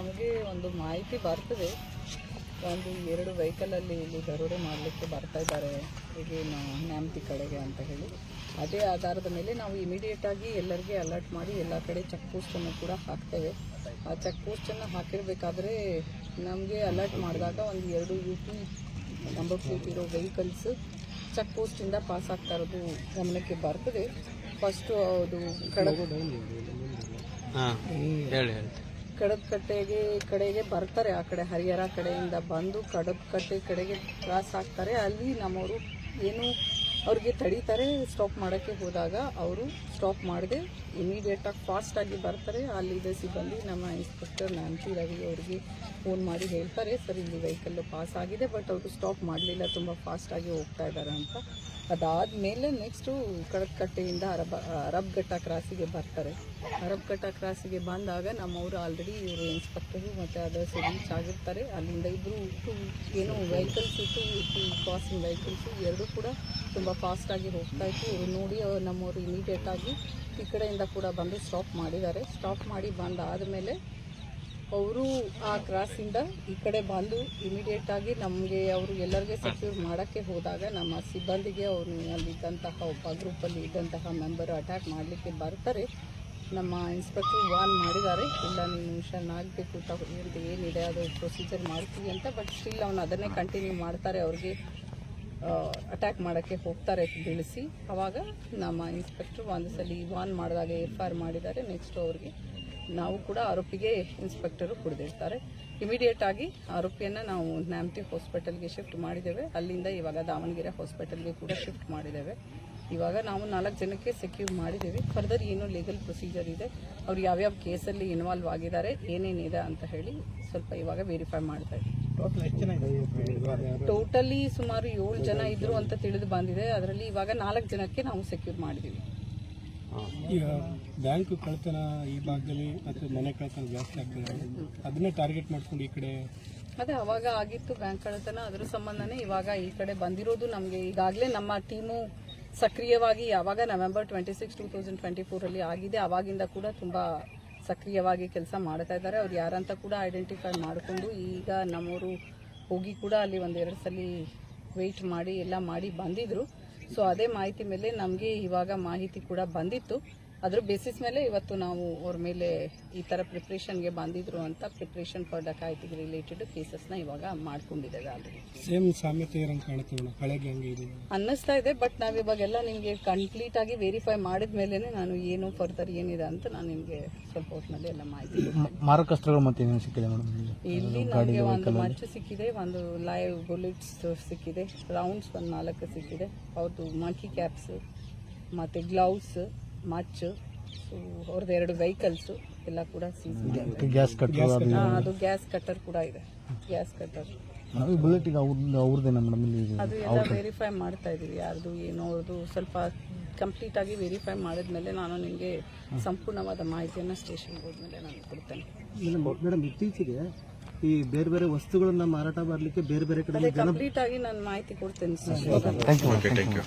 ನಮಗೆ ಒಂದು ಮಾಹಿತಿ ಬರ್ತದೆ, ಒಂದು 2 ವೆಹಿಕಲಲ್ಲಿ ಇಲ್ಲಿ ದರೋಡೆ ಮಾಡಲಿಕ್ಕೆ ಬರ್ತಾ ಇದ್ದಾರೆ ಈಗೇನು ನ್ಯಾಮತಿ ಕಡೆಗೆ ಅಂತ ಹೇಳಿ. ಅದೇ ಆಧಾರದ ಮೇಲೆ ನಾವು ಇಮಿಡಿಯೇಟಾಗಿ ಎಲ್ಲರಿಗೆ ಅಲರ್ಟ್ ಮಾಡಿ ಎಲ್ಲ ಕಡೆ ಚೆಕ್ ಪೋಸ್ಟನ್ನು ಕೂಡ ಹಾಕ್ತೇವೆ. ಆ ಚೆಕ್ ಪೋಸ್ಟನ್ನು ಹಾಕಿರಬೇಕಾದ್ರೆ ನಮಗೆ ಅಲರ್ಟ್ ಮಾಡಿದಾಗ ಒಂದು 2 UP ನಂಬರ್ ಪ್ಲೇಟ್ ಇರೋ ವೆಹಿಕಲ್ಸ್ ಚೆಕ್ ಪೋಸ್ಟಿಂದ ಪಾಸ್ ಆಗ್ತಾ ಇರೋದು ಗಮನಕ್ಕೆ ಬರ್ತದೆ. ಫಸ್ಟು ಅದು ಕಡದಕಟ್ಟೆಗೆ ಕಡೆಗೆ ಬರ್ತಾರೆ, ಆ ಕಡೆ ಹರಿಹರ ಕಡೆಯಿಂದ ಬಂದು ಕಡದಕಟ್ಟೆ ಕಡೆಗೆ ಕ್ರಾಸ್ ಆಗ್ತಾರೆ. ಅಲ್ಲಿ ನಮ್ಮವರು ಏನು ಅವ್ರಿಗೆ ತಡೀತಾರೆ. ಸ್ಟಾಪ್ ಮಾಡೋಕ್ಕೆ ಹೋದಾಗ ಅವರು ಸ್ಟಾಪ್ ಮಾಡದೆ ಇಮಿಡಿಯೇಟಾಗಿ ಫಾಸ್ಟಾಗಿ ಬರ್ತಾರೆ. ಅಲ್ಲಿದ್ದ ಸಿಬ್ಬಂದಿ ನಮ್ಮ ಇನ್ಸ್ಪೆಕ್ಟರ್ ನ್ಯಾಮತಿ ರವಿ ಅವರಿಗೆ ಫೋನ್ ಮಾಡಿ ಹೇಳ್ತಾರೆ, ಸರ್ ಇಲ್ಲಿ ವೆಹಿಕಲ್ಲು ಪಾಸ್ ಆಗಿದೆ, ಬಟ್ ಅವರು ಸ್ಟಾಪ್ ಮಾಡಲಿಲ್ಲ, ತುಂಬ ಫಾಸ್ಟಾಗಿ ಹೋಗ್ತಾ ಇದ್ದಾರೆ ಅಂತ. ಅದಾದಮೇಲೆ ನೆಕ್ಸ್ಟು ಕಡದಕಟ್ಟೆಯಿಂದ ಅರಬ್ಘಟ್ಟ ಕ್ರಾಸಿಗೆ ಬರ್ತಾರೆ. ಅರಬ್ಘಟ್ಟ ಕ್ರಾಸಿಗೆ ಬಂದಾಗ ನಮ್ಮವರು ಆಲ್ರೆಡಿ ಇವರು ಇನ್ಸ್ಪೆಕ್ಟರು ಮತ್ತು ಅದರ್ಸ್ ರೀಚ್ ಆಗಿರ್ತಾರೆ. ಅಲ್ಲಿಂದ ಇಬ್ಬರು ಏನು ವೆಹಿಕಲ್ಸ್ ಇತ್ತು, ಕ್ರಾಸಿಂಗ್ ವೆಹಿಕಲ್ಸು 2 ಕೂಡ ತುಂಬ ಫಾಸ್ಟಾಗಿ ಹೋಗ್ತಾ ಇತ್ತು. ಇವರು ನೋಡಿ ನಮ್ಮವರು ಇಮಿಡಿಯೇಟಾಗಿ ಈ ಕಡೆಯಿಂದ ಕೂಡ ಬಂದು ಸ್ಟಾಪ್ ಮಾಡಿದ್ದಾರೆ. ಸ್ಟಾಪ್ ಮಾಡಿ ಬಂದಾದಮೇಲೆ ಅವರು ಆ ಕ್ರಾಸಿಂದ ಈ ಕಡೆ ಬಂದು ಇಮಿಡಿಯೇಟಾಗಿ ನಮಗೆ ಅವರು ಎಲ್ಲರಿಗೆ ಸೆಕ್ಯೂರ್ ಮಾಡೋಕ್ಕೆ ಹೋದಾಗ ನಮ್ಮ ಸಿಬ್ಬಂದಿಗೆ ಅವರು ಅಲ್ಲಿದ್ದಂತಹ ಒಬ್ಬ ಗ್ರೂಪಲ್ಲಿ ಇದ್ದಂತಹ ಮೆಂಬರು ಅಟ್ಯಾಕ್ ಮಾಡಲಿಕ್ಕೆ ಬರ್ತಾರೆ. ನಮ್ಮ ಇನ್ಸ್ಪೆಕ್ಟರ್ ವಾರ್ನ್ ಮಾಡಿದ್ದಾರೆ, ಇಲ್ಲ ನೀನು ಆಗಬೇಕು ಅಂತ ಏನಿದೆ ಅದು ಪ್ರೊಸೀಜರ್ ಮಾಡ್ತೀವಿ ಅಂತ. ಬಟ್ ಸ್ಟಿಲ್ ಅವನು ಅದನ್ನೇ ಕಂಟಿನ್ಯೂ ಮಾಡ್ತಾರೆ. ಅವ್ರಿಗೆ ಅಟ್ಯಾಕ್ ಮಾಡೋಕ್ಕೆ ಹೋಗ್ತಾರೆ ಬೀಳಿಸಿ. ಆವಾಗ ನಮ್ಮ ಇನ್ಸ್ಪೆಕ್ಟ್ರು ಒಂದು ಸಲ ವಾರ್ನ್ ಮಾಡಿದಾಗ FIR ಮಾಡಿದ್ದಾರೆ. ನೆಕ್ಸ್ಟು ಅವ್ರಿಗೆ ನಾವು ಕೂಡ ಆರೋಪಿಗೆ ಇನ್ಸ್ಪೆಕ್ಟರು ಕುಡಿದಿರ್ತಾರೆ. ಇಮಿಡಿಯೇಟಾಗಿ ಆರೋಪಿಯನ್ನು ನಾವು ನ್ಯಾಮತಿ ಹಾಸ್ಪಿಟಲ್ಗೆ ಶಿಫ್ಟ್ ಮಾಡಿದ್ದೇವೆ. ಅಲ್ಲಿಂದ ಇವಾಗ ದಾವಣಗೆರೆ ಹಾಸ್ಪಿಟಲ್ಗೆ ಕೂಡ ಶಿಫ್ಟ್ ಮಾಡಿದ್ದೇವೆ. ಇವಾಗ ನಾವು 4 ಜನಕ್ಕೆ ಸೆಕ್ಯೂರ್ ಮಾಡಿದ್ದೇವೆ. ಫರ್ದರ್ ಏನು ಲೀಗಲ್ ಪ್ರೊಸೀಜರ್ ಇದೆ, ಅವ್ರು ಯಾವ್ಯಾವ ಕೇಸಲ್ಲಿ ಇನ್ವಾಲ್ವ್ ಆಗಿದ್ದಾರೆ, ಏನೇನಿದೆ ಅಂತ ಹೇಳಿ ಸ್ವಲ್ಪ ಇವಾಗ ವೆರಿಫೈ ಮಾಡ್ತಾ ಇದ್ದೀವಿ. ಟೋಟಲಿ ಸುಮಾರು 7 ಜನ ಇದ್ರು ಅಂತ ತಿಳಿದು ಬಂದಿದೆ. ಅದರಲ್ಲಿ ಇವಾಗ 4 ಜನಕ್ಕೆ ನಾವು ಸೆಕ್ಯೂರ್ ಮಾಡಿದ್ದೀವಿ. ಈಗ ಬ್ಯಾಂಕ್ ಕಳ್ತನ ಈ ಭಾಗದಲ್ಲಿ ಮತ್ತು ಮನೆ ಕಳ್ತನ ಜಾಸ್ತಿ ಆಗ್ತದೆ, ಅದನ್ನೇ ಟಾರ್ಗೆಟ್ ಮಾಡ್ಕೊಂಡು ಈ ಕಡೆ ಅದೇ ಅವಾಗ ಆಗಿತ್ತು ಬ್ಯಾಂಕ್ ಕಳ್ತನ, ಅದರ ಸಂಬಂಧನೇ ಇವಾಗ ಈ ಕಡೆ ಬಂದಿರೋದು. ನಮಗೆ ಈಗಾಗಲೇ ನಮ್ಮ ಟೀಮು ಸಕ್ರಿಯವಾಗಿ ಯಾವಾಗ ನವೆಂಬರ್ 26, 2024 ಆಗಿದೆ, ಆವಾಗಿಂದ ಕೂಡ ತುಂಬ ಸಕ್ರಿಯವಾಗಿ ಕೆಲಸ ಮಾಡ್ತಾ ಇದ್ದಾರೆ. ಅವ್ರು ಯಾರಂತ ಕೂಡ ಐಡೆಂಟಿಫೈ ಮಾಡಿಕೊಂಡು ಈಗ ನಮ್ಮವರು ಹೋಗಿ ಕೂಡ ಅಲ್ಲಿ 1-2 ಸಲ ವೆಯ್ಟ್ ಮಾಡಿ ಎಲ್ಲ ಮಾಡಿ ಬಂದಿದ್ರು. ಸೊ ಅದೇ ಮಾಹಿತಿ ಮೇಲೆ ನಮಗೆ ಇವಾಗ ಮಾಹಿತಿ ಕೂಡ ಬಂದಿತ್ತು. ಅದ್ರ ಬೇಸಿಸ್ ಮೇಲೆ ಇವತ್ತು ನಾವು ಅವ್ರ ಮೇಲೆ ಈ ಥರ ಪ್ರಿಪ್ರೇಷನ್ಗೆ ಬಂದಿದ್ರು ಅಂತ ಪ್ರಿಪ್ರೇಷನ್ ಫಾರ್ ಡಕಾಯಿತಿಗೆ ರಿಲೇಟೆಡ್ ಕೇಸಸ್ನ ಇವಾಗ ಮಾಡ್ಕೊಂಡಿದ್ದೇವೆ. ಆಲ್ರೆಡಿ ಸೇಮ್ ಸಾಮ್ಯತೆ ಇರಂಗೆ ಕಾಣುತ್ತೆ ಹಳೆಗೆ ಹಂಗೆ ಇದೆ ಅನ್ನಿಸ್ತಾ ಇದೆ. ಬಟ್ ನಾವು ಇವಾಗೆಲ್ಲ ನಿಮಗೆ ಕಂಪ್ಲೀಟ್ ಆಗಿ ವೆರಿಫೈ ಮಾಡಿದ ಮೇಲೆ ನಾನು ಏನು ಫರ್ದರ್ ಏನಿದೆ ಅಂತ ನಾನು ನಿಮಗೆ ಸ್ವಲ್ಪ ಹೊತ್ತಿನಲ್ಲಿ ಎಲ್ಲ ಮಾಹಿತಿ ಮಾರಕಸ್ತ್ರಗಳು ಮತ್ತೆ ಸಿಕ್ಕಿದೆ ಮೇಡಮ್. ಇಲ್ಲಿ ನಮಗೆ ಒಂದು ಮಚ್ಚು ಸಿಕ್ಕಿದೆ, ಒಂದು ಲೈವ್ ಬುಲೆಟ್ಸ್ ಸಿಕ್ಕಿದೆ, ರೌಂಡ್ಸ್ ಒಂದು 4 ಸಿಕ್ಕಿದೆ, ಅವ್ರದ್ದು ಮಂಕಿ ಕ್ಯಾಪ್ಸ್ ಮತ್ತು ಗ್ಲೌಸ್, ಮಚ್ಚು, ಅವ್ರದ್ದು 2 ವೆಹಿಕಲ್ಸು ಎಲ್ಲ ಕೂಡ ಸೀಸ್ ಮಾಡಿ. ಗ್ಯಾಸ್ ಕಟ್ಟರ್ ಅದು ಗ್ಯಾಸ್ ಕಟ್ಟರ್ ಕೂಡ ಇದೆ. ಗ್ಯಾಸ್ ಕಟ್ಟರ್ ಬುಲೆಟ್ ಅವ್ರದ್ದೇನ ಮೇಡಮ್? ಅದು ಎಲ್ಲ ವೆರಿಫೈ ಮಾಡ್ತಾ ಇದ್ದೀವಿ, ಯಾರ್ದು ಏನೋ ಅವ್ರದ್ದು ಸ್ವಲ್ಪ ಕಂಪ್ಲೀಟ್ ಆಗಿ ವೆರಿಫೈ ಮಾಡಿದ್ಮೇಲೆ ನಾನು ನಿಮಗೆ ಸಂಪೂರ್ಣವಾದ ಮಾಹಿತಿಯನ್ನು ಸ್ಟೇಷನ್ಗೆ ಹೋದ್ಮೇಲೆ ನಾನು ಕೊಡ್ತೇನೆ. ಮೇಡಮ್, ಇತ್ತೀಚೆಗೆ ಈ ಬೇರೆ ಬೇರೆ ವಸ್ತುಗಳನ್ನ ಮಾರಾಟ ಮಾಡಲಿಕ್ಕೆ ಬೇರೆ ಬೇರೆ ಕಡೆ ಕಂಪ್ಲೀಟ್ ಆಗಿ ನಾನು ಮಾಹಿತಿ ಕೊಡ್ತೇನೆ ಸರ್. Thank you.